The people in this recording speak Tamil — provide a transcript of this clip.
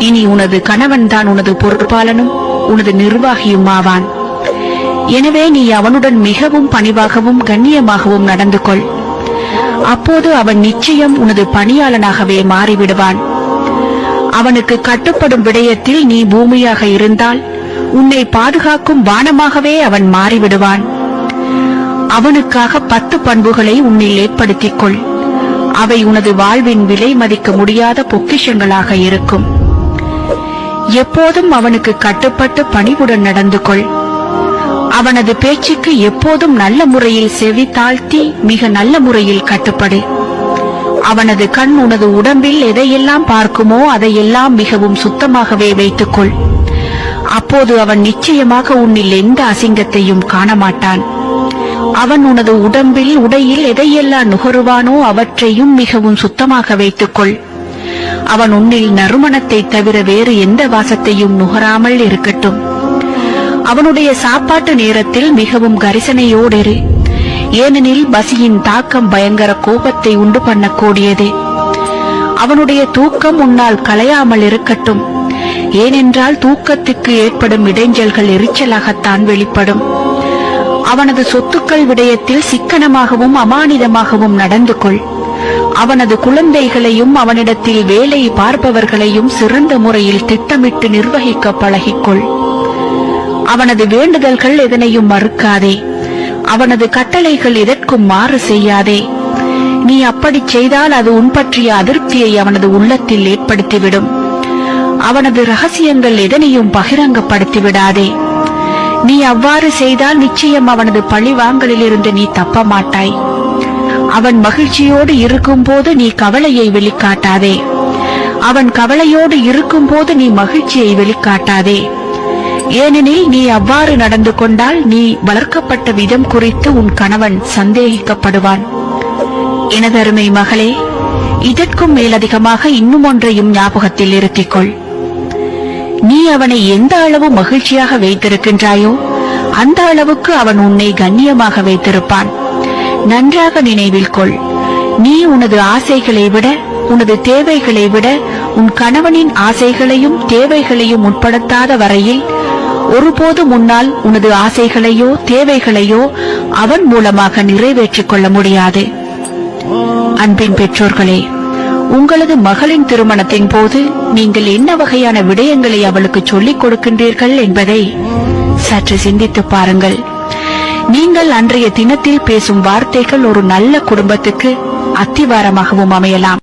இனி உனது கணவன் தான் உனது பொறுப்பாளனும் உனது நிர்வாகியும் ஆவான். எனவே நீ அவனுடன் மிகவும் பணிவாகவும் கண்ணியமாகவும் நடந்து கொள். அப்போது அவன் நிச்சயம் உனது பணியாளனாகவே மாறிவிடுவான். அவனுக்கு கட்டுப்படும் விடயத்தில் நீ பூமியாக இருந்தால் உன்னை பாதுகாக்கும் வானமாகவே அவன் மாறிவிடுவான். அவனுக்காக 10 பண்புகளை உன்னில் ஏற்படுத்திக் கொள். அவை உனது வாழ்வின் விலை மதிக்க முடியாத பொக்கிஷங்களாக இருக்கும். எப்போதும் அவனுக்கு கட்டுப்பட்டு பணிவுடன் நடந்து கொள். அவனது பேச்சுக்கு எப்போதும் நல்ல முறையில் செவி தாழ்த்தி மிக நல்ல முறையில் கட்டுப்படு. அவனது கண் உனது உடம்பில் எதையெல்லாம் பார்க்குமோ அதையெல்லாம் மிகவும் சுத்தமாகவே வைத்துக்கொள். அப்போது அவன் நிச்சயமாக உன்னில் எந்த அசிங்கத்தையும் காணமாட்டான். அவன் உனது உடம்பில் உடையில் எதையெல்லாம் நுகருவானோ அவற்றையும் மிகவும் சுத்தமாக வைத்துக்கொள். அவன் உன்னில் நறுமணத்தை தவிர வேறு எந்த வாசத்தையும் நுகராமல் இருக்கட்டும். அவனுடைய சாப்பாட்டு நேரத்தில் மிகவும் கரிசனையோடு இரு. ஏனெனில் பசியின் தாக்கம் பயங்கர கோபத்தை உண்டு பண்ணக்கூடியது. அவனுடைய தூக்கம் உன்னால் கலையாமல் இருக்கட்டும். ஏனென்றால் தூக்கத்துக்கு ஏற்படும் இடைஞ்சல்கள் எரிச்சலாகத்தான் வெளிப்படும். அவனது சொத்துக்கள் விடயத்தில் சிக்கனமாகவும் அமானிதமாகவும் நடந்து கொள். அவனது குழந்தைகளையும் அவனிடத்தில் வேலை பார்ப்பவர்களையும் சிறந்த முறையில் திட்டமிட்டு நிர்வகிக்க பழகிக்கொள். அவனது வேண்டுதல்கள் எதனையும் மறுக்காதே. அவனது கட்டளைகள் எதற்கும் மாறு செய்யாதே. நீ அப்படி செய்தால் அது உன் பற்றிய அதிருப்தியை அவனது உள்ளத்தில் ஏற்படுத்திவிடும். அவனது ரகசியங்கள் எதனையும் பகிரங்கப்படுத்திவிடாதே. நீ அவ்வாறு செய்தால் நிச்சயம் அவனது பழிவாங்கலிலிருந்து நீ தப்ப மாட்டாய். அவன் மகிழ்ச்சியோடு இருக்கும்போது நீ கவலையை வெளிக்காட்டாதே. அவன் கவலையோடு இருக்கும்போது நீ மகிழ்ச்சியை வெளிக்காட்டாதே. ஏனெனில் நீ அவ்வாறு நடந்து கொண்டால் நீ வளர்க்கப்பட்ட விதம் குறித்து உன் கணவன் சந்தேகிக்கப்படுவான். எனதருமை மகளே, இதற்கும் மேலதிகமாக இன்னும் ஒன்றையும் ஞாபகத்தில் இருத்திக்கொள். நீ அவனை எந்த அளவு மகிழ்ச்சியாக வைத்திருக்கின்றாயோ அந்த அளவுக்கு அவன் உன்னை கண்ணியமாக வைத்திருப்பான். நன்றாக நினைவில் கொள். நீ உனது ஆசைகளை விட உனது தேவைகளை விட உன் கணவனின் ஆசைகளையும் தேவைகளையும் உட்படுத்தாத வரையில் ஒருபோதும் உன்னால் உனது ஆசைகளையோ தேவைகளையோ அவன் மூலமாக நிறைவேற்றிக் கொள்ள முடியாது. அன்பின் பெற்றோர்களே, உங்களது மகளின் திருமணத்தின் போது நீங்கள் என்ன வகையான விடயங்களை அவளுக்கு சொல்லிக் கொடுக்கின்றீர்கள் என்பதை சற்று சிந்தித்து பாருங்கள். நீங்கள் அன்றைய தினத்தில் பேசும் வார்த்தைகள் ஒரு நல்ல குடும்பத்துக்கு அத்திவாரமாகவும் அமையலாம்.